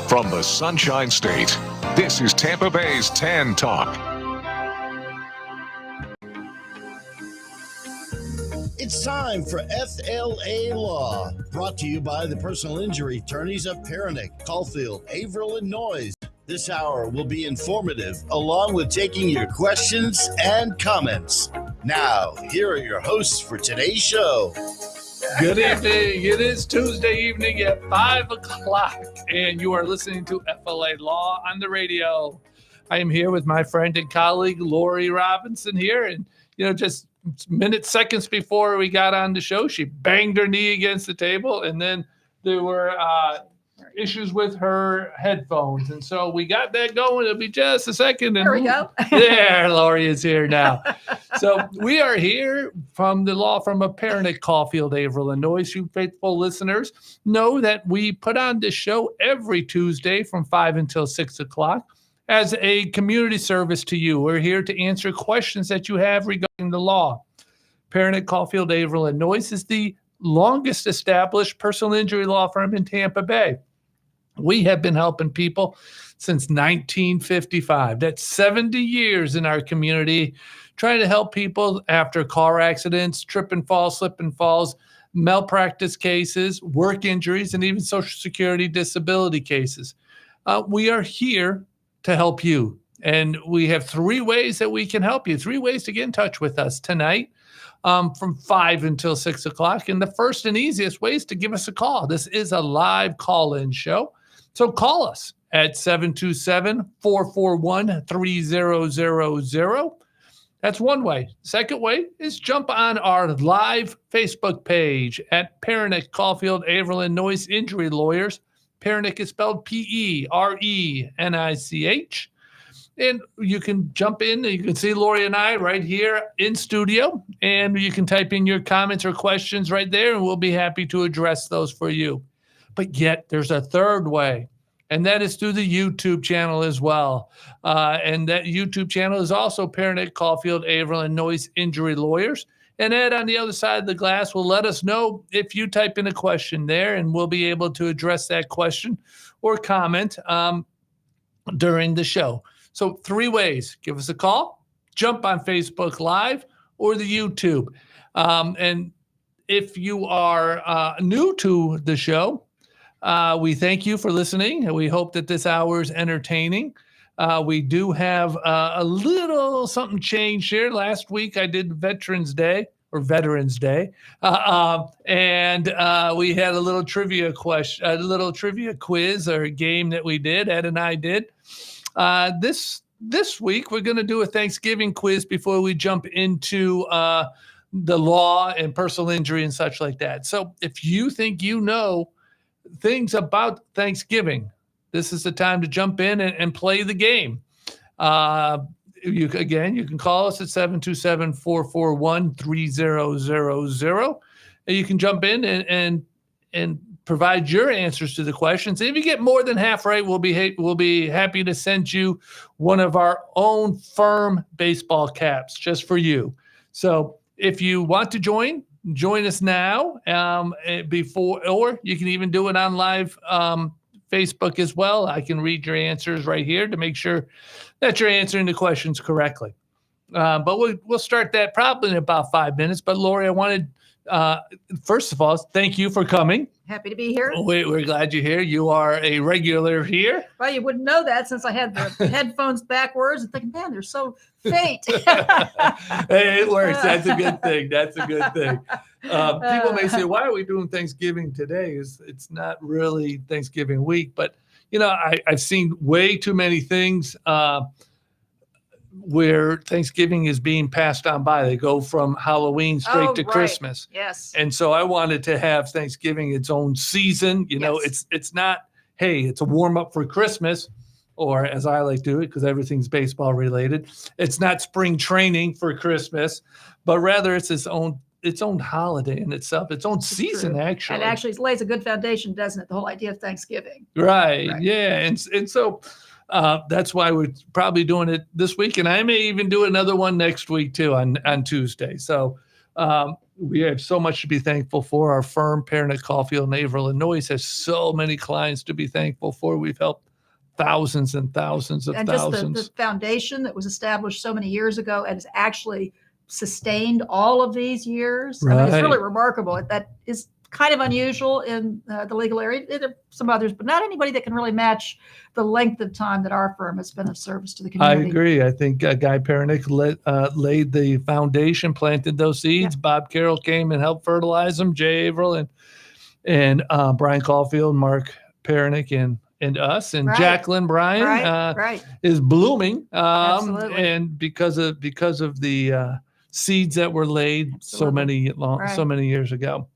From the Sunshine State, this is Tampa Bay's Tan Talk. It's time for FLALAW, brought to you by the personal injury attorneys of Perenich, Caulfield, Avril Noyes. This hour will be informative, along with taking your questions and comments. Now, here are your hosts for today's show. Good evening. It is Tuesday evening at 5 o'clock, and you are listening to FLALAW on the radio. I am here with my friend and colleague, Lorrie Robinson here, and, just seconds before we got on the show, she banged her knee against the table, and then there were issues with her headphones. And so we got that going. It'll be just a second. And there we go. There, Lorrie is here now. So we are here from the law firm of Perenich, Caulfield, Avril Noyes. You faithful listeners know that we put on this show every Tuesday from 5 until 6 o'clock as a community service to you. We're here to answer questions that you have regarding the law. Perenich, Caulfield, Avril Noyes is the longest established personal injury law firm in Tampa Bay. We have been helping people since 1955. That's 70 years in our community, trying to help people after car accidents, trip and falls, slip and falls, malpractice cases, work injuries, and even Social Security disability cases. We are here to help you. And we have 3 ways that we can help you, 3 ways to get in touch with us tonight. From 5 until 6 o'clock. And the first and easiest way is to give us a call. This is a live call-in show. So call us at 727-441-3000. That's one way. Second way is jump on our live Facebook page at Perenich, Caulfield, Avril Noyes Injury Lawyers. Perenich is spelled Perenich. And you can jump in, and you can see Lorrie and I right here in studio, and you can type in your comments or questions right there, and we'll be happy to address those for you. But yet there's a third way, and that is through the YouTube channel as well. And that YouTube channel is also Perenich, Caulfield, Avril Noyes Injury Lawyers. And Ed on the other side of the glass will let us know if you type in a question there, and we'll be able to address that question or comment during the show. So 3 ways: give us a call, jump on Facebook Live, or the YouTube. And if you are new to the show, we thank you for listening, and we hope that this hour is entertaining. We do have a little something changed here. Last week I did Veterans Day, and we had a little trivia quiz or game that we did. Ed and I did. This week, we're going to do a Thanksgiving quiz before we jump into the law and personal injury and such like that. So if you think you know things about Thanksgiving, this is the time to jump in and play the game. You can call us at 727-441-3000. And you can jump in and provide your answers to the questions. If you get more than half right, we'll be happy to send you one of our own firm baseball caps just for you. So if you want to join us now or you can even do it on live Facebook as well. I can read your answers right here to make sure that you're answering the questions correctly. But we'll start that probably in about 5 minutes. But Lorrie, I wanted first of all, thank you for coming. Happy to be here. We're glad you're here. You are a regular here. Well, you wouldn't know that since I had the headphones backwards and thinking, man, they're so faint. Hey, it works. That's a good thing. People may say, why are we doing Thanksgiving today? It's not really Thanksgiving week. But, I've seen way too many things where Thanksgiving is being passed on by. They go from Halloween straight to Christmas. Yes. And so I wanted to have Thanksgiving its own season. It's not, hey, it's a warm up for Christmas, or as I like to do it, because everything's baseball related. It's not spring training for Christmas, but rather it's its own holiday in itself, its own season, true. actually. And actually it lays a good foundation, doesn't it? The whole idea of Thanksgiving. Right. Yeah. And so that's why we're probably doing it this week. And I may even do another one next week too on Tuesday. So we have so much to be thankful for. Our firm, Perenich, Caulfield, and Avril Noyes, has so many clients to be thankful for. We've helped thousands and thousands of and thousands. Just the foundation that was established so many years ago and has actually sustained all of these years. I mean, it's really remarkable. That is kind of unusual in the legal area. There are some others, but not anybody that can really match the length of time that our firm has been of service to the community. I agree. I think Guy Perenich laid the foundation, planted those seeds. Yeah. Bob Carroll came and helped fertilize them. Jay Avril and Brian Caulfield, Mark Perenich, and us, and Jacqueline Bryan is blooming. And because of the seeds that were laid so many years ago.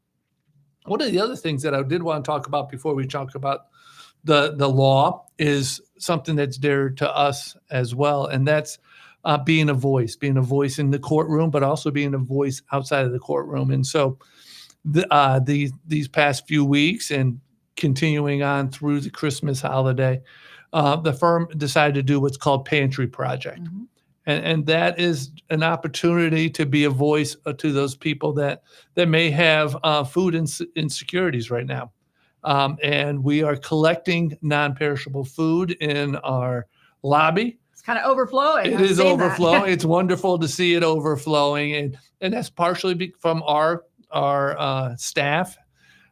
One of the other things that I did want to talk about before we talk about the law is something that's dear to us as well, and that's being a voice in the courtroom, but also being a voice outside of the courtroom. And so these past few weeks and continuing on through the Christmas holiday, the firm decided to do what's called Pantry Project. Mm-hmm. And that is an opportunity to be a voice to those people that may have food insecurities right now. And we are collecting non-perishable food in our lobby. It's kind of overflowing. It is overflowing. It's wonderful to see it overflowing. And that's partially from our staff,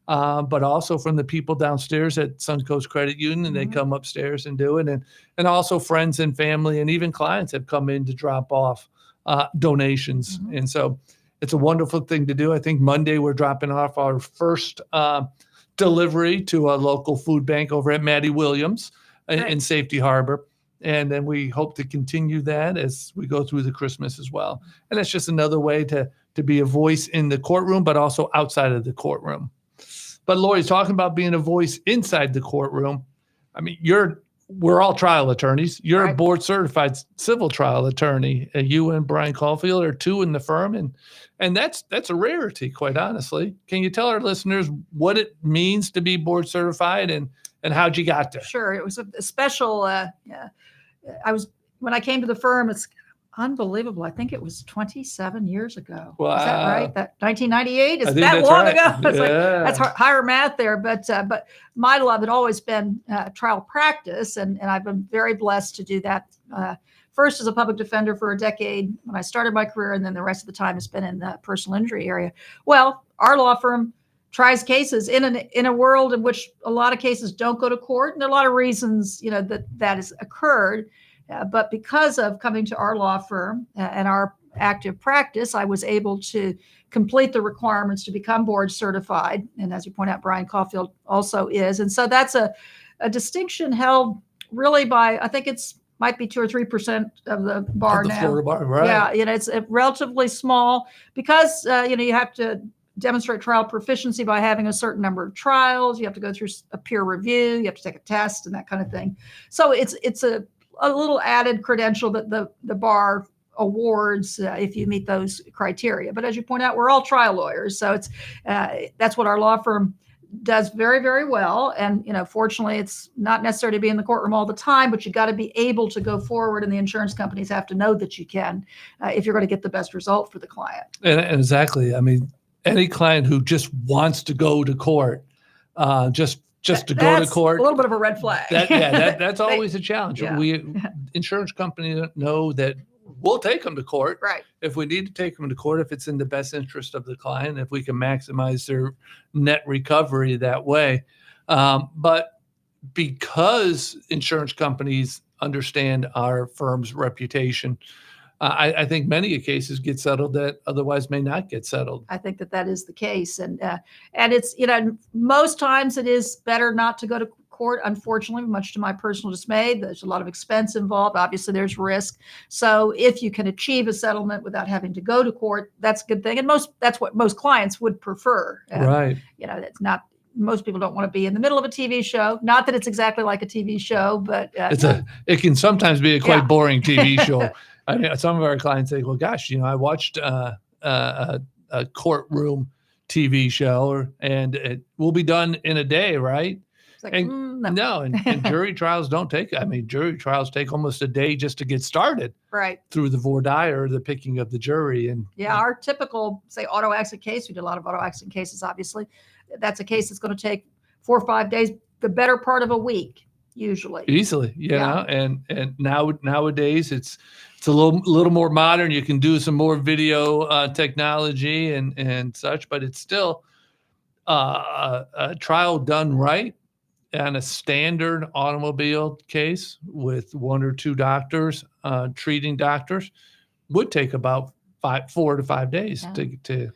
but also from the people downstairs at Suncoast Credit Union. And they come upstairs and do it. And also friends and family and even clients have come in to drop off donations. Mm-hmm. And so it's a wonderful thing to do. I think Monday we're dropping off our first delivery to a local food bank over at Maddie Williams in Safety Harbor. And then we hope to continue that as we go through the Christmas as well. And that's just another way to be a voice in the courtroom, but also outside of the courtroom. But Lori's talking about being a voice inside the courtroom. I mean, we're all trial attorneys. You're a board certified civil trial attorney. You and Brian Caulfield are two in the firm, and that's a rarity, quite honestly. Can you tell our listeners what it means to be board certified and how'd you got there? Sure, it was a special. When I came to the firm, it's unbelievable. I think it was 27 years ago. Wow. Is that right? That 1998? Is that long ago? It's that's higher math there. But my love had always been trial practice, and I've been very blessed to do that. First as a public defender for a decade when I started my career, and then the rest of the time has been in the personal injury area. Well, our law firm tries cases in a world in which a lot of cases don't go to court, and there are a lot of reasons that has occurred. But because of coming to our law firm and our active practice, I was able to complete the requirements to become board certified. And as you point out, Brian Caulfield also is. And so that's a distinction held really by, I think might be 2 or 3% of the bar now. Florida bar, right? Yeah, it's relatively small because you have to demonstrate trial proficiency by having a certain number of trials. You have to go through a peer review. You have to take a test and that kind of thing. So it's a little added credential that the bar awards if you meet those criteria. But as you point out, we're all trial lawyers, so it's that's what our law firm does very, very well. And fortunately, it's not necessary to be in the courtroom all the time, but you got to be able to go forward, and the insurance companies have to know that you can if you're going to get the best result for the client. And exactly. I mean, any client who just wants to go to court, just to go to court, a little bit of a red flag. That's always a challenge. Yeah. Insurance companies know that we'll take them to court. Right. If we need to take them to court, if it's in the best interest of the client, if we can maximize their net recovery that way. But because insurance companies understand our firm's reputation, I think many cases get settled that otherwise may not get settled. I think that is the case. And it's, most times it is better not to go to court, unfortunately, much to my personal dismay. There's a lot of expense involved. Obviously, there's risk. So if you can achieve a settlement without having to go to court, that's a good thing. And that's what most clients would prefer. Right. It's not. Most people don't want to be in the middle of a TV show. Not that it's exactly like a TV show, but it can sometimes be a quite boring TV show. I mean, some of our clients say, well, gosh, I watched a courtroom TV show and it will be done in a day, right? It's like, No, and jury trials don't take. I mean, jury trials take almost a day just to get started. Right. Through the voir dire, the picking of the jury, and our typical, say, auto accident case. We did a lot of auto accident cases. Obviously, that's a case that's going to take 4 or 5 days, the better part of a week, usually. Easily, you know. And nowadays it's a little more modern. You can do some more video technology and such, but it's still a trial done right. And a standard automobile case with 1 or 2 doctors, treating doctors, would take about 4 to 5 days to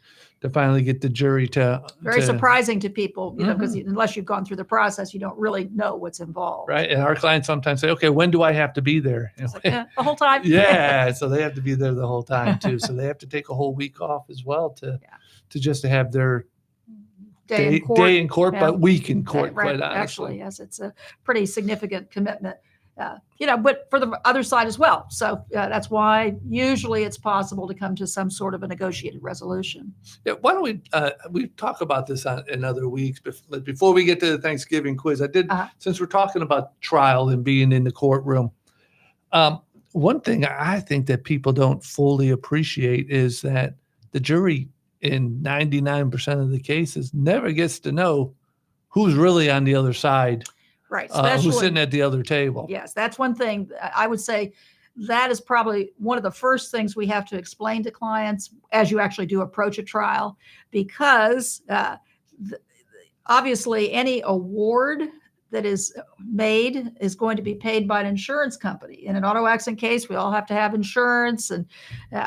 finally get the jury to. Very surprising to people, you know, because unless you've gone through the process, you don't really know what's involved. Right, and our clients sometimes say, "Okay, when do I have to be there?" It's like, the whole time. So they have to be there the whole time too. So they have to take a whole week off as well to just to have their day in court, but week in court, right. Quite honestly. Actually, yes, it's a pretty significant commitment, you know, but for the other side as well. So that's why usually it's possible to come to some sort of a negotiated resolution. Yeah, why don't we talk about this in other weeks, but before we get to the Thanksgiving quiz, I did, since we're talking about trial and being in the courtroom, one thing I think that people don't fully appreciate is that the jury in 99% of the cases never gets to know who's really on the other side, right? Who's sitting at the other table. Yes, that's one thing I would say. That is probably one of the first things we have to explain to clients as you actually do approach a trial, because obviously any award that is made is going to be paid by an insurance company. In an auto accident case, we all have to have insurance. And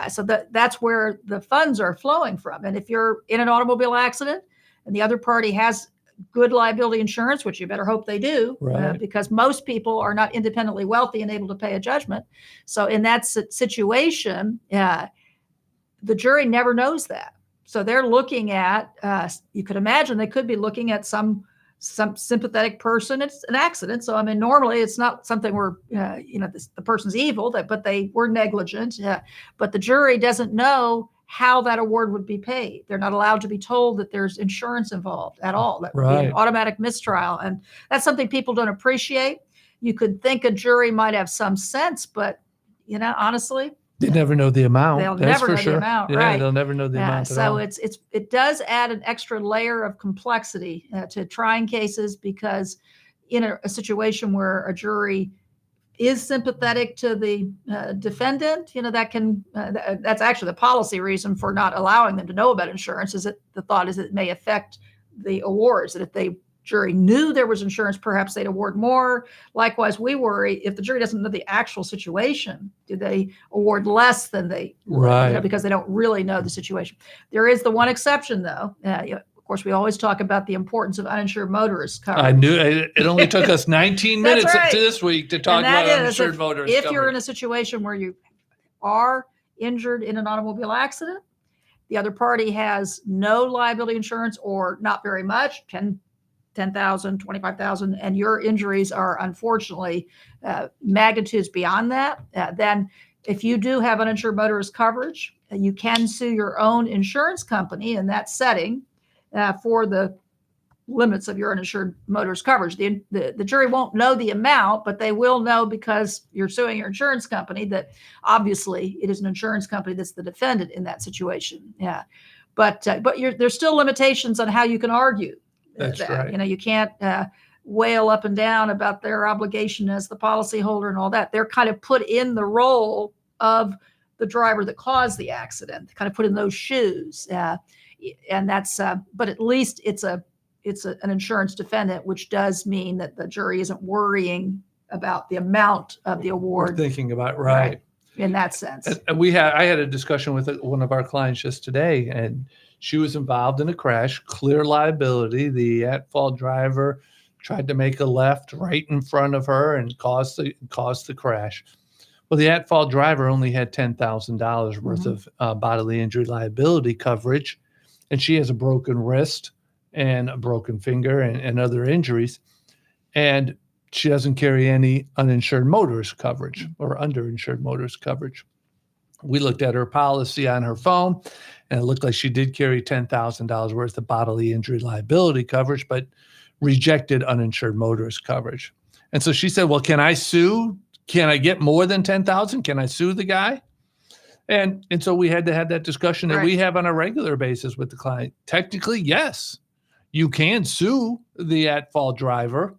so that's where the funds are flowing from. And if you're in an automobile accident and the other party has good liability insurance, which you better hope they do, because most people are not independently wealthy and able to pay a judgment. So in that situation, the jury never knows that. So they're looking at, you could imagine they could be looking at some sympathetic person. It's an accident. So, I mean, normally it's not something where, the person's evil, but they were negligent. But the jury doesn't know how that award would be paid. They're not allowed to be told that there's insurance involved at all. That would be an automatic mistrial. And that's something people don't appreciate. You could think a jury might have some sense, but, honestly, they never know the amount. They'll never know the amount, right? They'll never know the amount. So it does add an extra layer of complexity to trying cases, because in a situation where a jury is sympathetic to the defendant, that's actually the policy reason for not allowing them to know about insurance. Is that the thought is that it may affect the awards, that if the jury knew there was insurance, perhaps they'd award more. Likewise, we worry if the jury doesn't know the actual situation, do they award less than they would, because they don't really know the situation. There is the one exception, though. Of course, we always talk about the importance of uninsured motorist coverage. I knew it only took us 19 minutes this week to talk about uninsured motorist coverage. If you're in a situation where you are injured in an automobile accident, the other party has no liability insurance or not very much, 10,000, 25,000, and your injuries are unfortunately magnitudes beyond that, then if you do have uninsured motorist coverage, you can sue your own insurance company in that setting for the limits of your uninsured motorist coverage. The jury won't know the amount, but they will know, because you're suing your insurance company, that obviously it is an insurance company that's the defendant in that situation. Yeah, but there's still limitations on how you can argue. That's right. You can't wail up and down about their obligation as the policyholder and all that. They're kind of put in the role of the driver that caused the accident, kind of put in those shoes. And that's, but at least it's an insurance defendant, which does mean that the jury isn't worrying about the amount of the award. We're thinking about right in that sense. And I had a discussion with one of our clients just today, and she was involved in a crash, clear liability. The at-fault driver tried to make a left right in front of her and caused the crash. Well, the at-fault driver only had $10,000 worth of bodily injury liability coverage, and she has a broken wrist and a broken finger and other injuries, and she doesn't carry any uninsured motorist coverage or underinsured motorist coverage. We looked at her policy on her phone, and it looked like she did carry $10,000 worth of bodily injury liability coverage, but rejected uninsured motorist coverage. And so she said, well, can I sue? Can I get more than $10,000? Can I sue the guy? And so we had to have that discussion that we have on a regular basis with the client. Technically, yes, you can sue the at-fault driver,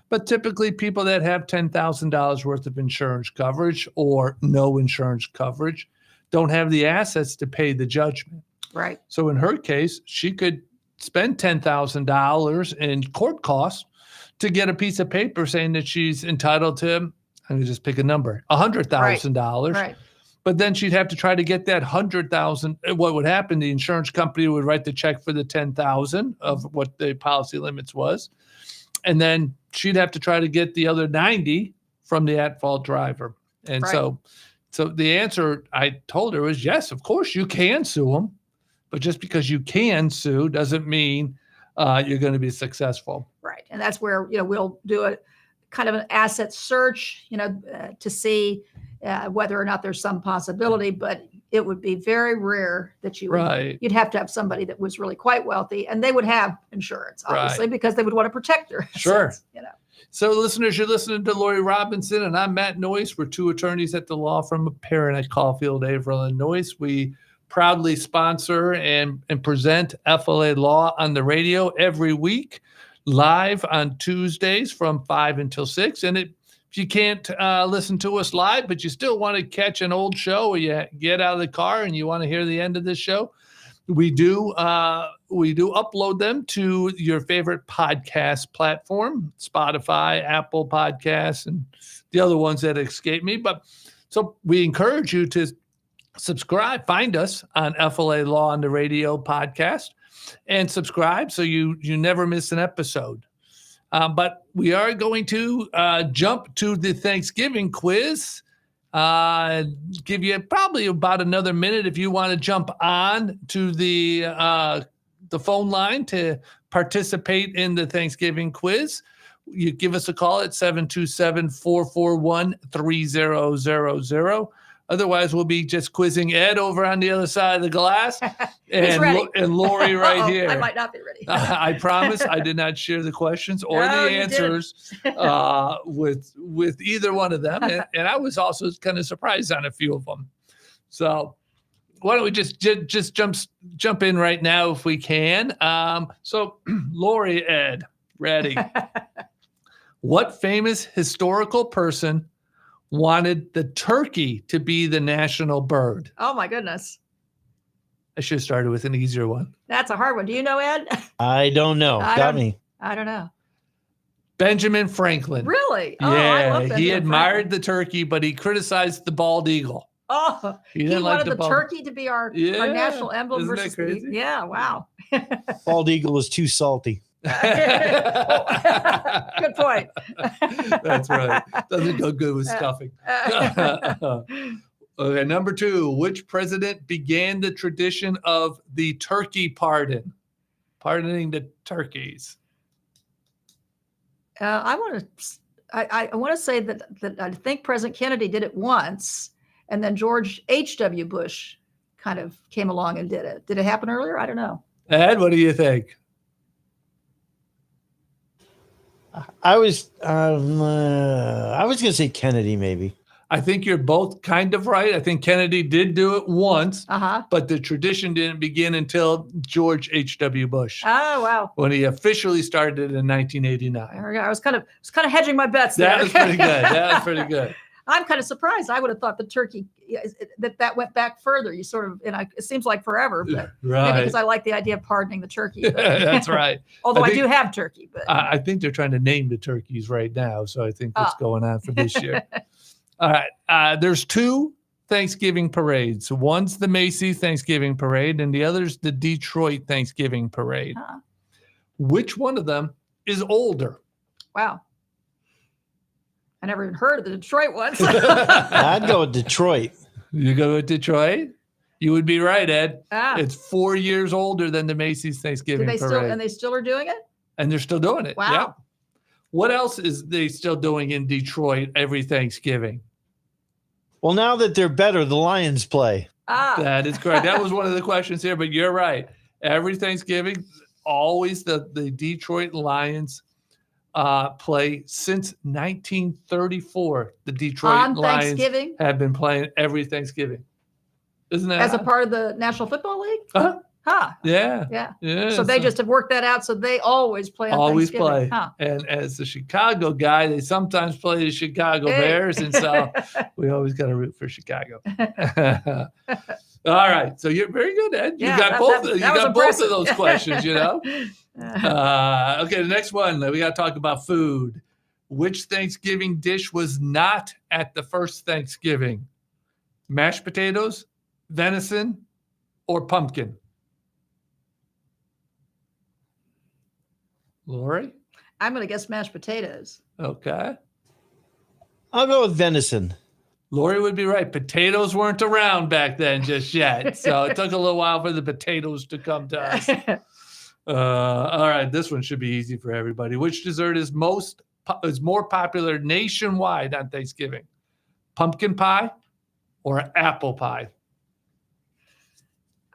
but typically people that have $10,000 worth of insurance coverage or no insurance coverage don't have the assets to pay the judgment. Right. So in her case, she could spend $10,000 in court costs to get a piece of paper saying that she's entitled to, I'm going to just pick a number, $100,000. Right. But then she'd have to try to get that $100,000. What would happen? The insurance company would write the check for the $10,000 of what the policy limits was, and then she'd have to try to get the other $90,000 from the at-fault driver. And so the answer I told her was yes, of course you can sue them, but just because you can sue doesn't mean you're going to be successful. Right, and that's where we'll do a kind of an asset search, to see whether or not there's some possibility, but it would be very rare that you'd have to have somebody that was really quite wealthy, and they would have insurance, obviously, because they would want to protect their assets. Sure. So listeners, you're listening to Lorrie Robinson, and I'm Matt Noyes. We're two attorneys at the law firm of Perenich, Caulfield, Avril Noyes. We proudly sponsor and present FLALAW on the radio every week, live on Tuesdays from 5 until 6. And if you can't listen to us live, but you still want to catch an old show, or you get out of the car and you want to hear the end of this show, we do upload them to your favorite podcast platform, Spotify, Apple Podcasts, and the other ones that escape me. But so we encourage you to subscribe, find us on FLALAW on the Radio podcast, and subscribe so you never miss an episode. But we are going to jump to the Thanksgiving quiz. Give you probably about another minute if you want to jump on to the phone line to participate in the Thanksgiving quiz. You give us a call at 727-441-3000. Otherwise, we'll be just quizzing Ed over on the other side of the glass and Lorrie right here. I might not be ready. I promise I did not share the questions or the answers with either one of them. And I was also kind of surprised on a few of them. So why don't we just jump in right now if we can. So Lorrie, Ed, ready. What famous historical person wanted the turkey to be the national bird? Oh, my goodness. I should have started with an easier one. That's a hard one. Do you know, Ed? I don't know. Got me. I don't know. Benjamin Franklin. Really? Oh, yeah, I love Benjamin he admired Franklin. the turkey, but he criticized the bald eagle. Oh, he wanted the turkey to be our national emblem. Isn't versus that crazy? Yeah, wow. Bald eagle was too salty. Good point. That's right. Doesn't go good with stuffing. Okay, number 2. Which president began the tradition of the turkey pardon? Pardoning the turkeys. I want to say that I think President Kennedy did it once, and then George H.W. Bush kind of came along and did it. Did it happen earlier? I don't know. Ed, what do you think? I was going to say Kennedy, maybe. I think you're both kind of right. I think Kennedy did do it once, but the tradition didn't begin until George H.W. Bush. Oh, wow. When he officially started in 1989. There we go. I was kind of hedging my bets there. That was pretty good. That was pretty good. I'm kind of surprised. I would have thought the turkey that went back further. You sort of, it seems like forever, but maybe because I like the idea of pardoning the turkey. But, that's right. Although I do have turkey, but I think they're trying to name the turkeys right now, so I think what's going on for this year. All right, there's 2 Thanksgiving parades. One's the Macy's Thanksgiving Parade, and the other's the Detroit Thanksgiving Parade. Which one of them is older? Wow. I never even heard of the Detroit ones. I'd go with Detroit. You go with Detroit? You would be right, Ed. It's 4 years older than the Macy's Thanksgiving Parade. And they still are doing it? And they're still doing it. Wow. Yeah. What else is they still doing in Detroit every Thanksgiving? Well, now that they're better, the Lions play. That is correct. That was one of the questions here, but you're right. Every Thanksgiving, always the Detroit Lions play since 1934. The Detroit On Lions Thanksgiving? have been playing every Thanksgiving. Isn't that As a odd? part of the National Football League? Uh-huh. Huh. Yeah. Yeah. So they just have worked that out. So they always play on always Thanksgiving. play. Huh. And as the Chicago guy, they sometimes play the Chicago Hey. Bears. And so we always got to root for Chicago. All right. So you're very good, Ed. You Yeah, got that both. was You got both impressive. of those questions, you know. Okay. The next one, we got to talk about food. Which Thanksgiving dish was not at the first Thanksgiving? Mashed potatoes, venison, or pumpkin? Lori? I'm going to guess mashed potatoes. Okay. I'll go with venison. Lori would be right. Potatoes weren't around back then just yet. So it took a little while for the potatoes to come to us. All right. This one should be easy for everybody. Which dessert is more popular nationwide on Thanksgiving? Pumpkin pie or apple pie?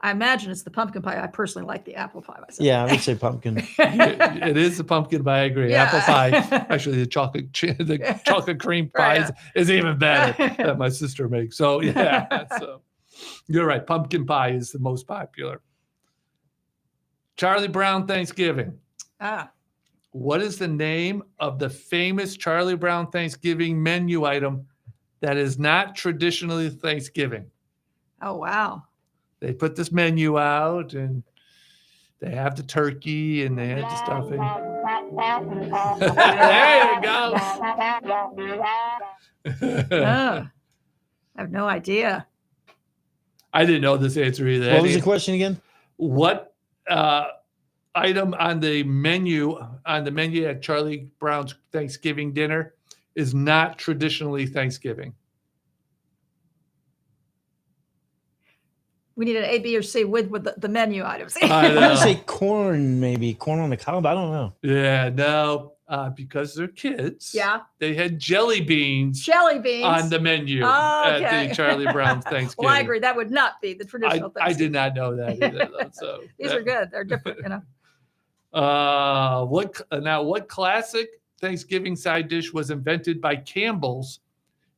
I imagine it's the pumpkin pie. I personally like the apple pie myself. Yeah, I would say pumpkin. It is the pumpkin pie. I agree. Yeah. Apple pie. Actually, the chocolate cream pie Right, is even better that my sister makes. So yeah, so you're right. Pumpkin pie is the most popular. Charlie Brown Thanksgiving. What is the name of the famous Charlie Brown Thanksgiving menu item that is not traditionally Thanksgiving? Oh, wow. They put this menu out and they have the turkey and they had the stuffing. There you go. I have no idea. I didn't know this answer either. What was the question again? What item on the menu at Charlie Brown's Thanksgiving dinner is not traditionally Thanksgiving? We need an A, B, or C with the menu items. I I'm know. gonna say corn, maybe corn on the cob. I don't know. Yeah, no, because they're kids. Yeah. They had jelly beans Jelly beans. on the menu Oh, at okay. the Charlie Brown Thanksgiving. Well, I agree. That would not be the traditional I did Thanksgiving. not know that either. Though, so These are good. They're different, you know. What classic Thanksgiving side dish was invented by Campbell's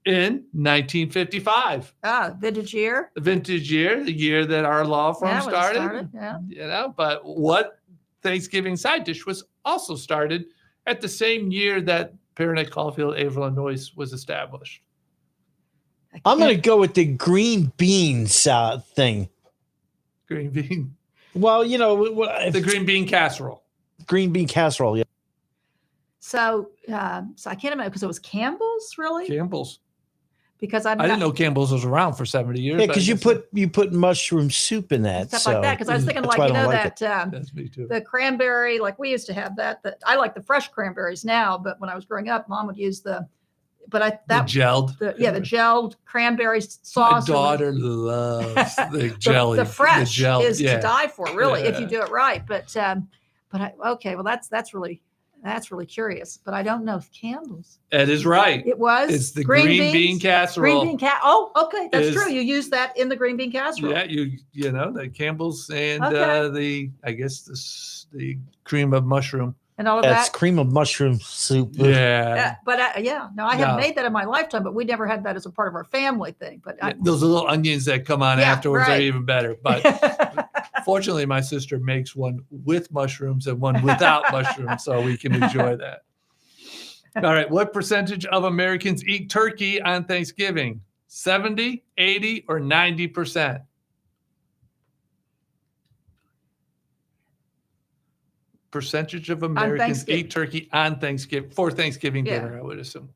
in 1955? Vintage year. The vintage year, the year that our law firm Yeah, when it started. Yeah. You know, but what Thanksgiving side dish was also started at the same year that Perenich, Caulfield, Avril Noyes was established? I'm gonna go with the green beans thing. Green bean. Well, you know, The green bean casserole. green bean casserole. Yeah. So I can't imagine because it was Campbell's, really? Campbell's. Because I didn't know Campbell's was around for 70 years. Yeah, but I because guess you put mushroom soup in that. stuff so like that. Because I was thinking, that's like, why I you don't know, like it. that's me too. the cranberry, like we used to have that. I like the fresh cranberries now, but when I was growing up, Mom would use the gelled. the gelled cranberry My sauce. daughter loves the jelly. The fresh gel, is yeah. to die for, really, if Yeah. you do it right. But okay, well that's really curious. But I don't know if Campbell's. It is right. It was. It's the green bean beans? casserole. Green bean Oh, okay, that's is- true. You use that in the green bean casserole. Yeah, you know the Campbell's and Okay. the cream of mushroom. And all of That's that. cream of mushroom soup. Yeah. But no, I No. haven't made that in my lifetime, but we never had that as a part of our family thing. But Those little onions that come on Yeah, afterwards are right. even better. But fortunately, my sister makes one with mushrooms and one without mushrooms, so we can enjoy that. All right. What percentage of Americans eat turkey on Thanksgiving? 70, 80, or 90%? Percentage of Americans Thanksgiving. eat turkey on Thanksgiving for Thanksgiving Yeah. dinner, I would assume.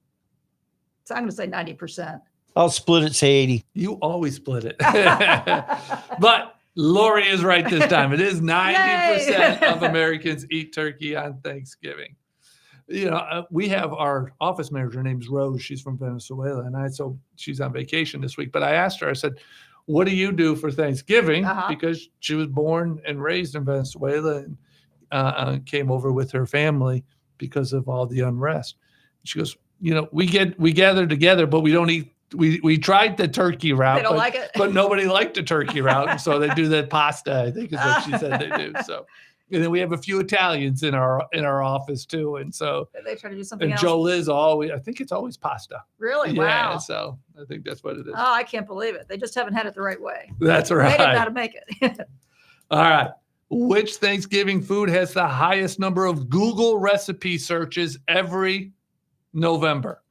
So I'm going to say 90%. I'll split it, say 80. You always split it. But Lori is right this time. It is 90% of Americans eat turkey on Thanksgiving. You know, we have our office manager, her name's Rose. She's from Venezuela. And so she's on vacation this week. But I asked her, I said, what do you do for Thanksgiving? Uh-huh. Because she was born and raised in Venezuela and came over with her family because of all the unrest. She goes, you know, we gather together, but we don't eat. We tried the turkey route. They don't like it. But nobody liked the turkey route. And so they do the pasta, I think is what she said they do. So And then we have a few Italians in our office too, and so They try to do something and else. Joe Liz always. I think it's always pasta. Really? Yeah, Wow. so I think that's what it is. Oh, I can't believe it. They just haven't had it the right way. That's right. They didn't know how to make it. All right. Which Thanksgiving food has the highest number of Google recipe searches every November?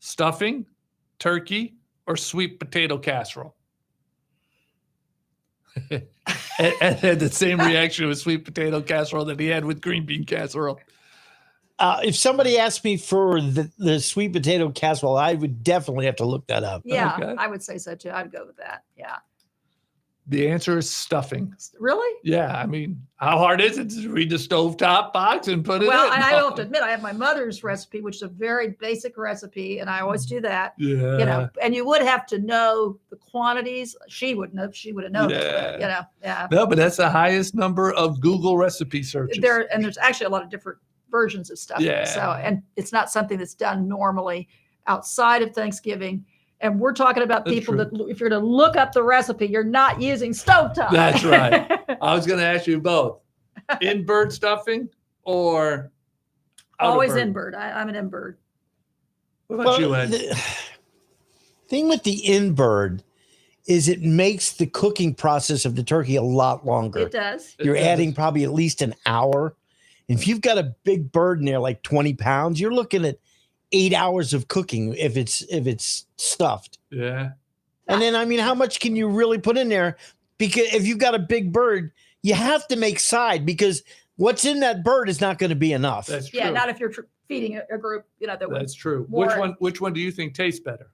Stuffing, turkey, or sweet potato casserole? and had the same reaction with sweet potato casserole that he had with green bean casserole. If somebody asked me for the sweet potato casserole, I would definitely have to look that up. Yeah, Okay. I would say so too. I'd go with that. Yeah. The answer is stuffing. Really? Yeah, I mean, how hard is it to read the stovetop box and put it Well, in? I have to admit, I have my mother's recipe, which is a very basic recipe, and I always do that. Yeah. You know, and you would have to know the quantities. She wouldn't have. She would have known. Yeah. It, you know. Yeah. No, but that's the highest number of Google recipe searches. There's actually a lot of different versions of stuff. Yeah. So, and it's not something that's done normally outside of Thanksgiving. And we're talking about That's people true. that, if you're to look up the recipe, you're not using stovetop. That's right. I was going to ask you both: in-bird stuffing or Always out-of-bird? in-bird. I'm an in-bird. What about you, Ed? The thing with the in-bird is it makes the cooking process of the turkey a lot longer. It does. It You're does. adding probably at least an hour. If you've got a big bird in there, like 20 pounds, you're looking at 8 hours of cooking if it's stuffed. Yeah. And then, I mean, how much can you really put in there? Because if you've got a big bird, you have to make side because what's in that bird is not going to be enough. That's true. Yeah, not if you're feeding a group, that would. That's true. More- Which one do you think tastes better?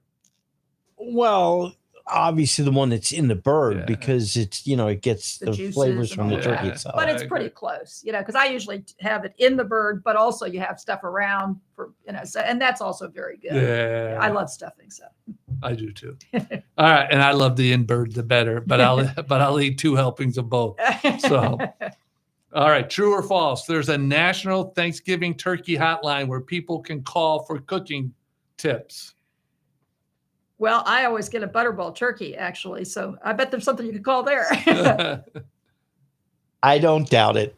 Well, obviously the one that's in the bird Yeah. because it's, it gets The the juices flavors and from the all turkey that. itself. But I it's pretty agree. close, because I usually have it in the bird, but also you have stuff around for, so, and that's also very good. Yeah. I love stuffing, so. I do too. All right, and I love the in-bird the better, but I'll eat 2 helpings of both. So. All right, true or false? There's a national Thanksgiving turkey hotline where people can call for cooking tips. Well, I always get a butterball turkey, actually. So I bet there's something you could call there. I don't doubt it.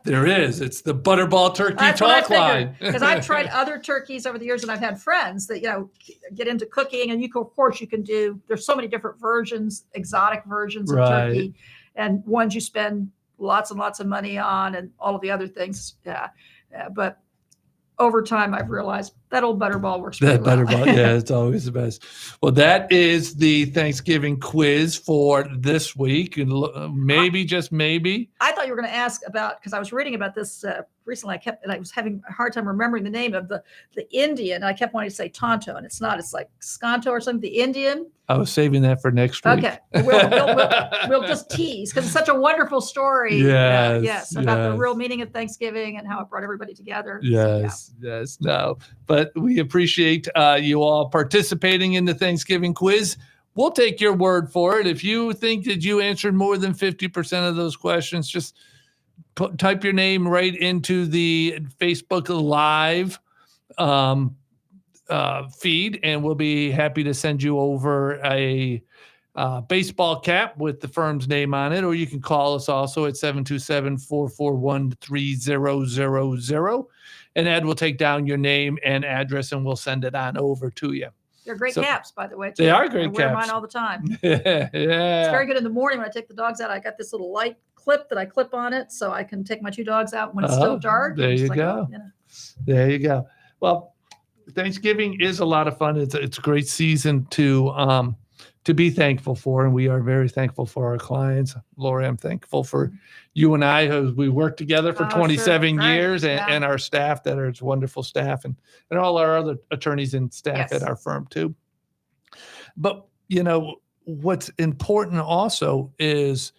There is. It's the Butterball Turkey That's what I Talk Line. Because I've tried other turkeys over the years, and I've had friends that get into cooking, and of course you can do. There's so many different versions, exotic versions of Right. turkey, and ones you spend lots and lots of money on, and all of the other things. Yeah, but over time, I've realized that old butterball works. That pretty well. Butterball, yeah, it's always the best. Well, that is the Thanksgiving quiz for this week, and maybe just maybe. I thought you were going to ask about, because I was reading about this recently. I was having a hard time remembering the name of the Indian. I kept wanting to say Tonto, and it's not. It's like Sconto or something. The Indian. I was saving that for next week. Okay, we'll just tease because it's such a wonderful story. Yes, yes, about the yes. real meaning of Thanksgiving and how it brought everybody together. Yes, yes, no. But we appreciate you all participating in the Thanksgiving quiz. We'll take your word for it. If you think that you answered more than 50% of those questions, just type your name right into the Facebook Live feed, and we'll be happy to send you over a baseball cap with the firm's name on it, or you can call us also at 727-441-3000. And Ed will take down your name and address, and we'll send it on over to you. They're great So- caps, by the way. They too. are great I wear caps. mine all the time. Yeah. It's very good in the morning when I take the dogs out. I got this little light clip that I clip on it, so I can take my 2 dogs out when it's Oh, still dark. there It's you like, go. oh, There you go. Well, Thanksgiving is a lot of fun. It's a great season to be thankful for, and we are very thankful for our clients. Lori, I'm thankful for you and I, who we worked together for Oh, sure. 27 Right. years, and, Yeah. and our staff that are wonderful staff, and all our other attorneys and staff Yes. at our firm too. But what's important also is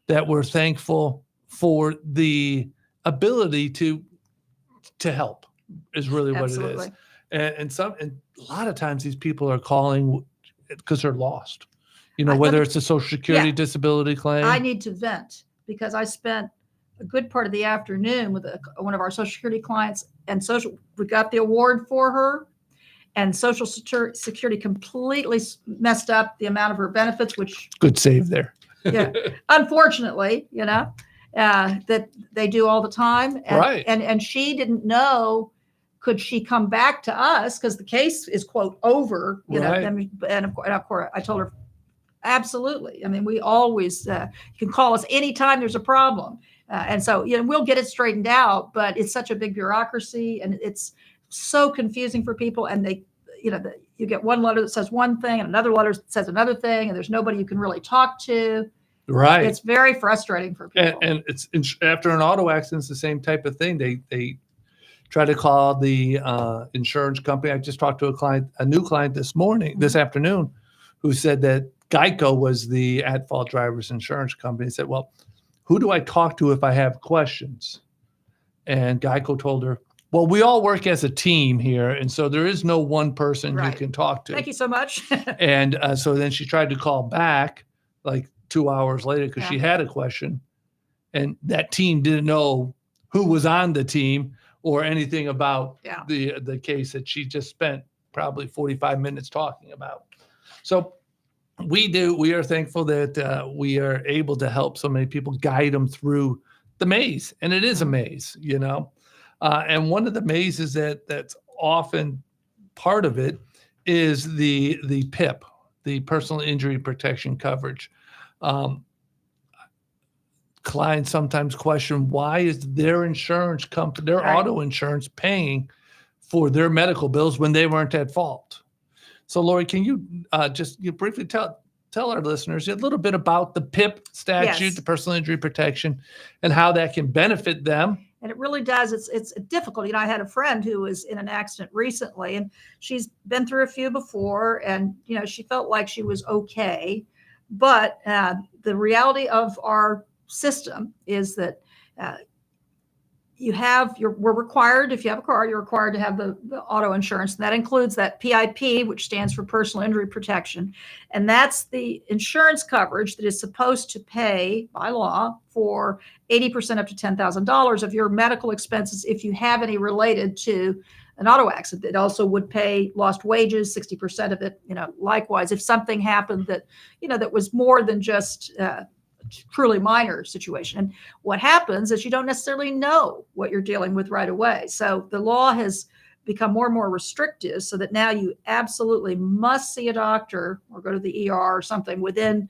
that we're thankful for the ability to help is really what it is. Absolutely. And a lot of times these people are calling because they're lost, let whether me- it's a Social Security Yeah. disability claim. I need to vent because I spent a good part of the afternoon with one of our Social Security clients, and we got the award for her, and Social Security completely messed up the amount of her benefits, which Good save there. yeah, unfortunately, that they do all the time. And, Right. And she didn't know, could she come back to us? Because the case is, quote, over, you Right. know, and of course, I told her, absolutely. I mean, we always, you can call us anytime there's a problem. And so, you know, we'll get it straightened out, but it's such a big bureaucracy and it's so confusing for people. And they, you know, you get one letter that says one thing and another letter that says another thing, and there's nobody you can really talk to. Right. It's very frustrating for people. And it's after an auto accident, it's the same type of thing. They try to call the insurance company. I just talked to a new client this afternoon, who said that Geico was the at-fault driver's insurance company. He said, well, who do I talk to if I have questions? And Geico told her, well, we all work as a team here, and so there is no one person you can talk to. Thank you so much. And so then she tried to call back like 2 hours later because she had a question, and that team didn't know who was on the team or anything about the case that she just spent probably 45 minutes talking about. So we are thankful that we are able to help so many people, guide them through the maze. And it is a maze, you know. And one of the mazes that's often part of it is the PIP, the personal injury protection coverage. Clients sometimes question, why is their insurance company, their auto insurance, paying for their medical bills when they weren't at fault? So, Lorrie, can you just briefly tell our listeners a little bit about the PIP statute, the personal injury protection, and how that can benefit them? And it really does. It's difficult. You know, I had a friend who was in an accident recently, and she's been through a few before, and, you know, she felt like she was okay. But the reality of our system is that we're required, if you have a car, you're required to have the auto insurance. And that includes that PIP, which stands for personal injury protection. And that's the insurance coverage that is supposed to pay by law for 80% up to $10,000 of your medical expenses if you have any related to an auto accident. It also would pay lost wages, 60% of it, you know, likewise, if something happened that, you know, that was more than just truly minor situation. And what happens is you don't necessarily know what you're dealing with right away. So the law has become more and more restrictive so that now you absolutely must see a doctor or go to the ER or something within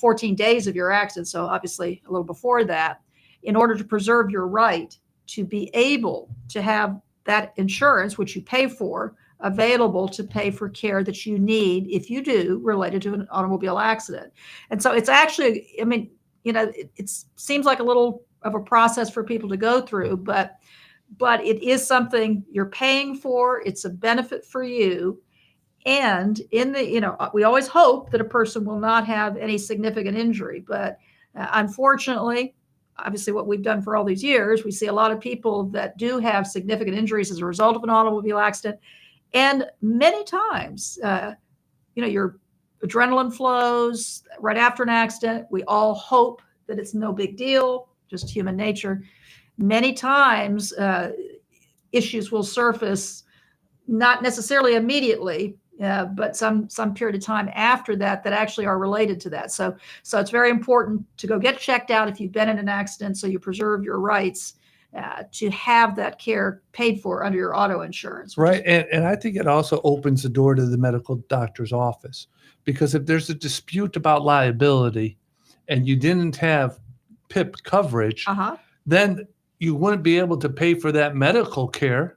14 days of your accident. So obviously a little before that, in order to preserve your right to be able to have that insurance, which you pay for, available to pay for care that you need if you do related to an automobile accident. And so it's actually, I mean, you know, it seems like a little of a process for people to go through, but it is something you're paying for. It's a benefit for you. And you know, we always hope that a person will not have any significant injury, but unfortunately, obviously what we've done for all these years, we see a lot of people that do have significant injuries as a result of an automobile accident. And many times, you know, your adrenaline flows right after an accident. We all hope that it's no big deal, just human nature. Many times, issues will surface, not necessarily immediately, but some period of time after that actually are related to that. So it's very important to go get checked out if you've been in an accident, so you preserve your rights to have that care paid for under your auto insurance. Right. And I think it also opens the door to the medical doctor's office, because if there's a dispute about liability and you didn't have PIP coverage, then you wouldn't be able to pay for that medical care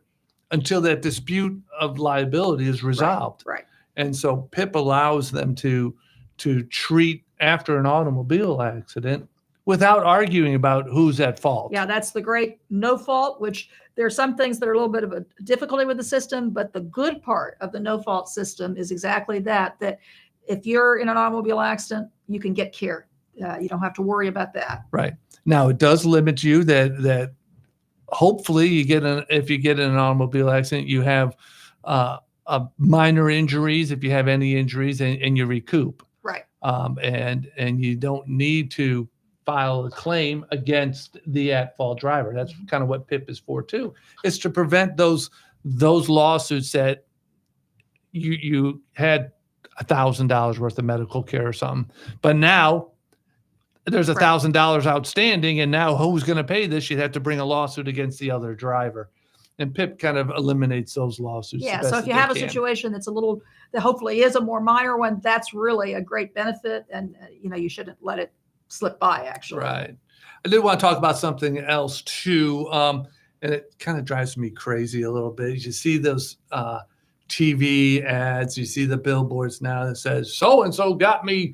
until that dispute of liability is resolved. Right. And so PIP allows them to treat after an automobile accident without arguing about who's at fault. Yeah, that's the great no fault, which there are some things that are a little bit of a difficulty with the system, but the good part of the no fault system is exactly that if you're in an automobile accident, you can get care. You don't have to worry about that. Right. Now, it does limit you that hopefully if you get in an automobile accident, you have minor injuries, if you have any injuries, and you recoup. Right. And you don't need to file a claim against the at-fault driver. That's kind of what PIP is for too. It's to prevent those lawsuits that you had $1,000 worth of medical care or something, but now there's $1,000 outstanding, and now who's going to pay this? You'd have to bring a lawsuit against the other driver. And PIP kind of eliminates those lawsuits. Yeah. So if you have a situation that's that hopefully is a more minor one, that's really a great benefit. And, you shouldn't let it slip by, actually. Right. I did want to talk about something else too. And it kind of drives me crazy a little bit. You see those TV ads, you see the billboards now that says, so-and-so got me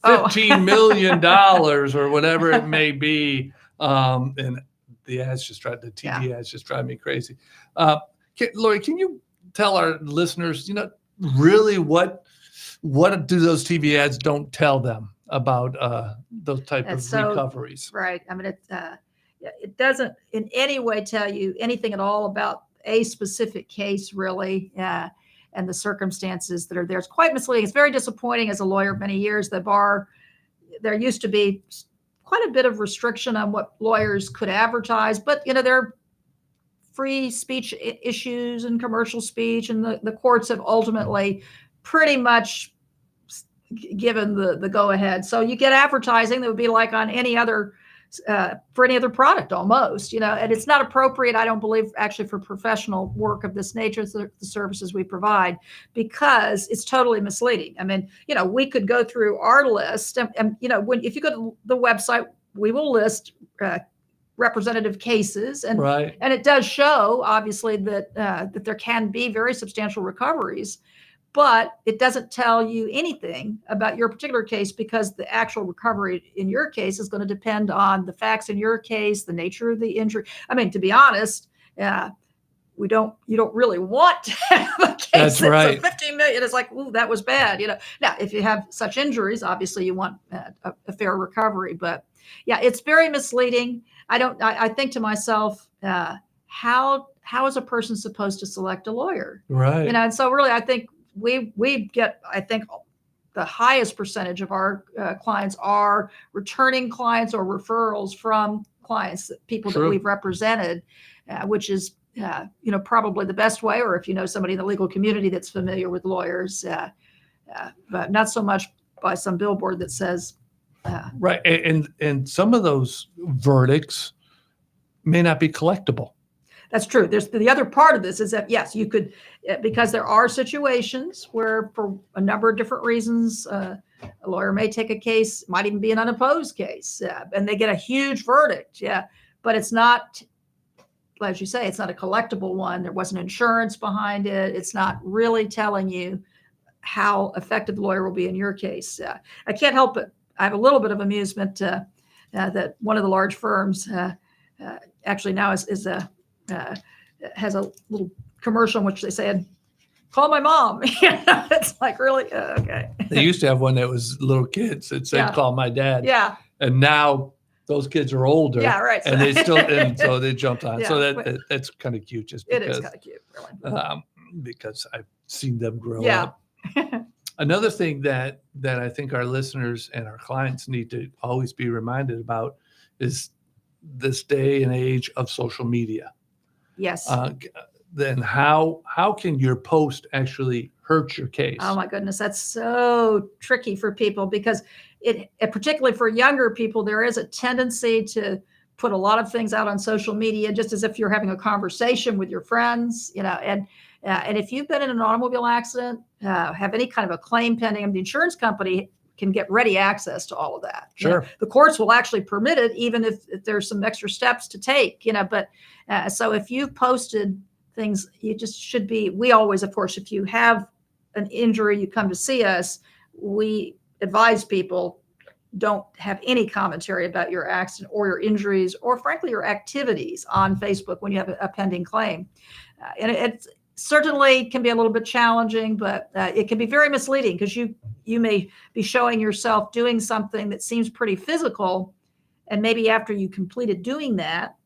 $15 million or whatever it may be. And the TV ads just drive me crazy. Lorrie, can you tell our listeners, really what do those TV ads don't tell them about those type of recoveries? Right. I mean, it doesn't in any way tell you anything at all about a specific case, really, and the circumstances that are there. It's quite misleading. It's very disappointing. As a lawyer of many years, the bar, there used to be quite a bit of restriction on what lawyers could advertise, but there are free speech issues and commercial speech, and the courts have ultimately pretty much given the go ahead. So you get advertising that would be like on any other for any other product almost, and it's not appropriate, I don't believe, actually, for professional work of this nature, the services we provide, because it's totally misleading. I mean, we could go through our list and if you go to the website, we will list representative cases, and it does show, obviously, that that there can be very substantial recoveries, but it doesn't tell you anything about your particular case, because the actual recovery in your case is going to depend on the facts in your case, the nature of the injury. I mean, to be honest, you don't really want to have a case that's right. 15 million. It's like, ooh, that was bad. Now, if you have such injuries, obviously you want a fair recovery, but yeah, it's very misleading. I think to myself, how is a person supposed to select a lawyer? Right. And so really, I think we get, I think, the highest percentage of our clients are returning clients or referrals from clients, people that we've represented, which is, probably the best way, or if you know somebody in the legal community that's familiar with lawyers, but not so much by some billboard that says. Right. And some of those verdicts may not be collectible. That's true. There's the other part of this is that, yes, you could, because there are situations where, for a number of different reasons, a lawyer may take a case, might even be an unopposed case, and they get a huge verdict. Yeah. But it's not, as you say, it's not a collectible one. There wasn't insurance behind it. It's not really telling you how effective the lawyer will be in your case. I can't help it. I have a little bit of amusement that one of the large firms actually now has a little commercial in which they said, "Call my mom." It's like, really? Okay. They used to have one that was little kids that said, "Call my dad." Yeah. And now those kids are older. Yeah, right. And they still, and so they jumped on. Yeah, so that's kind of cute, just because. It is kind of cute, really. Because I've seen them grow up. Another thing that I think our listeners and our clients need to always be reminded about is this day and age of social media. Yes. Then how can your post actually hurt your case? Oh my goodness, that's so tricky for people, because it particularly for younger people, there is a tendency to put a lot of things out on social media just as if you're having a conversation with your friends, and if you've been in an automobile accident, have any kind of a claim pending, and the insurance company can get ready access to all of that. Sure. The courts will actually permit it, even if there's some extra steps to take, but so if you've posted things, you just should be, we always, of course, if you have an injury, you come to see us, we advise people, don't have any commentary about your accident or your injuries, or frankly, your activities on Facebook when you have a pending claim. And it's certainly can be a little bit challenging, but it can be very misleading, because you may be showing yourself doing something that seems pretty physical, and maybe after you completed doing that,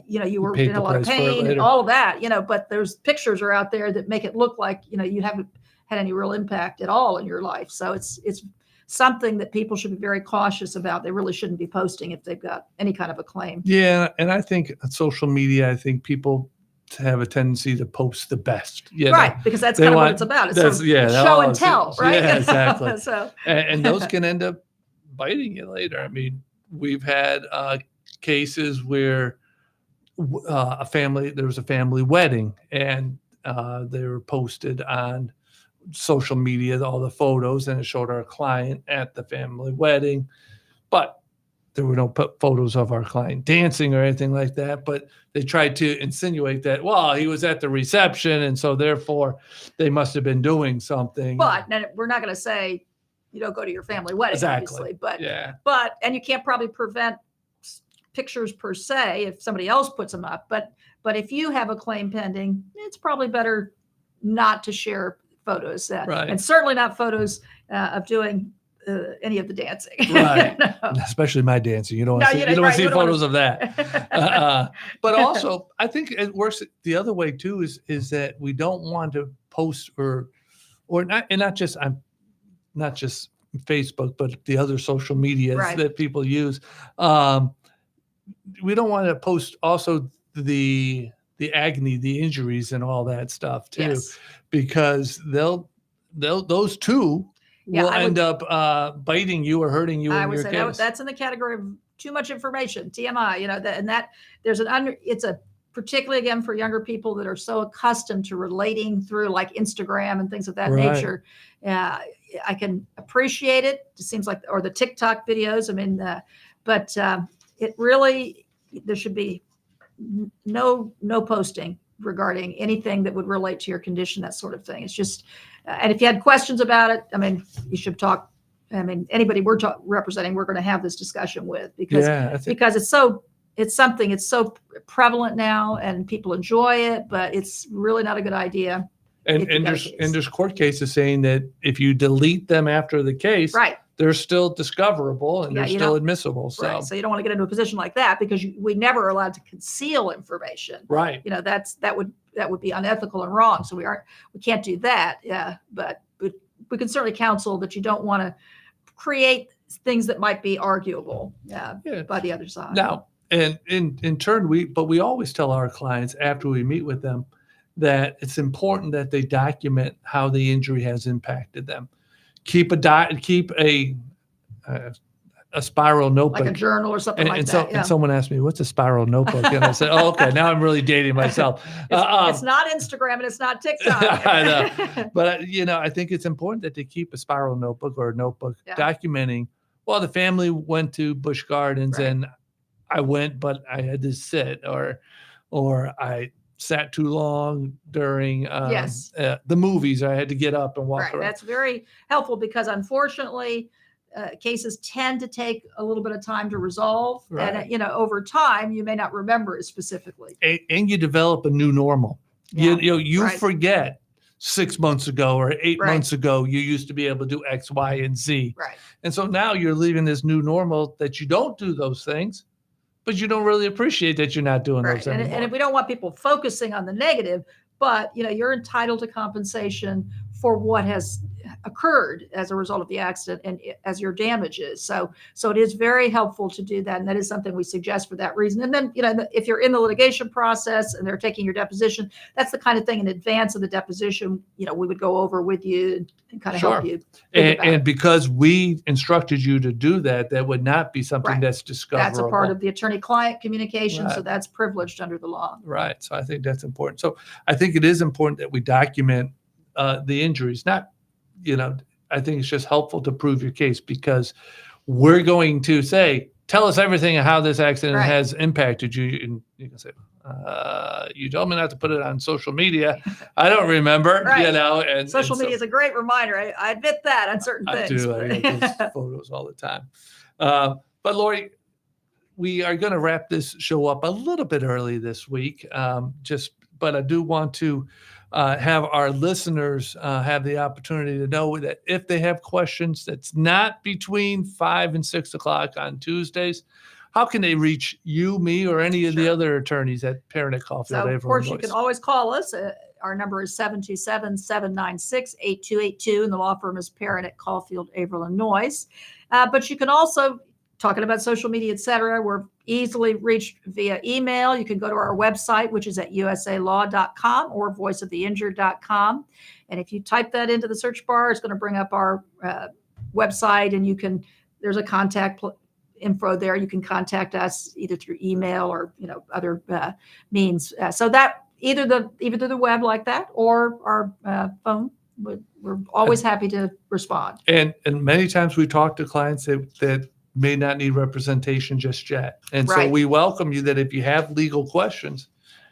you were in a lot of pain and all of that, but those pictures are out there that make it look like, you haven't had any real impact at all in your life. So it's something that people should be very cautious about. They really shouldn't be posting if they've got any kind of a claim. Yeah. And I think on social media, I think people have a tendency to post the best. Right. Because that's kind of what it's about. It's sort of show and tell, right? Yeah, exactly. So, and those can end up biting you later. I mean, we've had cases where there was a family wedding, and they were posted on social media, all the photos, and it showed our client at the family wedding, but there were no photos of our client dancing or anything like that. But they tried to insinuate that, well, he was at the reception, and so therefore they must have been doing something. But we're not going to say you don't go to your family wedding, Exactly. obviously. And you can't probably prevent pictures per se if somebody else puts them up. But if you have a claim pending, it's probably better not to share photos, Right. and certainly not photos of doing any of the dancing. Right. Especially my dancing. You don't want to see photos of that. But also, I think it works the other way too, is that we don't want to post or not, and not just Facebook, but the other social medias that people use. We don't want to post also the agony, the injuries, and all that stuff too, because those two will end up biting you or hurting you. I would say that's in the category of too much information, TMI. It's a particularly again for younger people that are so accustomed to relating through like Instagram and things of that nature. I can appreciate it. It seems like, or the TikTok videos. I mean, but it really, there should be no posting regarding anything that would relate to your condition, that sort of thing. It's just, and if you had questions about it, I mean, you should talk. I mean, anybody we're representing, we're going to have this discussion with, because it's something, it's so prevalent now and people enjoy it, but it's really not a good idea. And there's court cases saying that if you delete them after the case, they're still discoverable and they're still admissible. So you don't want to get into a position like that, because we never are allowed to conceal information. Right. That would be unethical and wrong. So we can't do that. Yeah. But we can certainly counsel that you don't want to create things that might be arguable by the other side. Now, and in turn, we always tell our clients after we meet with them that it's important that they document how the injury has impacted them. Keep a spiral notebook, like a journal or something like that. And someone asked me, "What's a spiral notebook?" And I said, "Oh, okay, now I'm really dating myself." It's not Instagram and it's not TikTok. I know, but I think it's important that they keep a spiral notebook or a notebook documenting. Well, the family went to Busch Gardens and I went, but I had to sit, or I sat too long during the movies. I had to get up and walk around. That's very helpful, because unfortunately, cases tend to take a little bit of time to resolve. And, over time, you may not remember it specifically. And you develop a new normal. You forget 6 months ago or 8 months ago, you used to be able to do X, Y, and Z. Right. And so now you're leaving this new normal that you don't do those things, but you don't really appreciate that you're not doing those anymore. And if we don't want people focusing on the negative, but you're entitled to compensation for what has occurred as a result of the accident and as your damages. So it is very helpful to do that. And that is something we suggest for that reason. And then, if you're in the litigation process and they're taking your deposition, that's the kind of thing in advance of the deposition, we would go over with you and kind of help you. And because we instructed you to do that, that would not be something that's discoverable. That's a part of the attorney-client communication. So that's privileged under the law. Right. So I think that's important. So I think it is important that we document the injuries. Not, I think it's just helpful to prove your case, because we're going to say, tell us everything of how this accident has impacted you. And you can say, you told me not to put it on social media. I don't remember, and social media is a great reminder. I admit that on certain things. I get those photos all the time. But Lorrie, we are going to wrap this show up a little bit early this week. But I do want to have our listeners have the opportunity to know that if they have questions that's not between 5 and 6 o'clock on Tuesdays, how can they reach you, me, or any of the other attorneys at Perenich, Caulfield, Avril, of course, Noyes? You can always call us. Our number is 727-796-8282, and the law firm is Perenich, Caulfield, Avril, Noyes. But you can also, talking about social media, et cetera, we're easily reached via email. You can go to our website, which is at usalaw.com or voiceoftheinjured.com. And if you type that into the search bar, it's going to bring up our website, and there's a contact info there. You can contact us either through email or other means. So that either the web like that or our phone. We're always happy to respond. And many times we talk to clients that may not need representation just yet. And so we welcome you that if you have legal questions,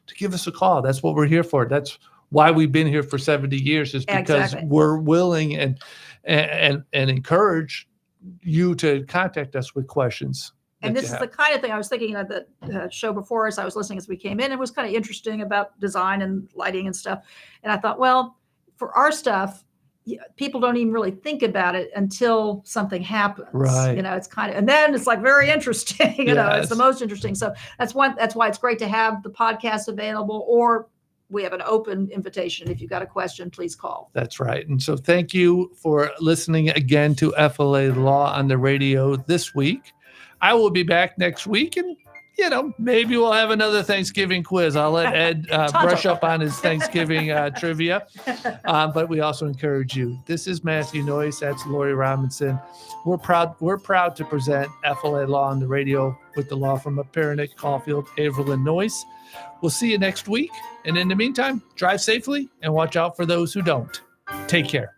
to give us a call. That's what we're here for. That's why we've been here for 70 years, is because we're willing and encourage you to contact us with questions. And this is the kind of thing I was thinking of the show before as I was listening as we came in. It was kind of interesting about design and lighting and stuff. And I thought, well, for our stuff, people don't even really think about it until something happens. Right. It's kind of, and then it's like very interesting. It's the most interesting. So that's why it's great to have the podcast available, or we have an open invitation. If you've got a question, please call. That's right. And so thank you for listening again to FLA Law on the radio this week. I will be back next week, and maybe we'll have another Thanksgiving quiz. I'll let Ed brush up on his Thanksgiving trivia. But we also encourage you. This is Matthew Noyes. That's Lorrie Robinson. We're proud to present FLA Law on the radio with the law firm of Perenich, Caulfield, Avril Noyes. We'll see you next week. And in the meantime, drive safely and watch out for those who don't. Take care.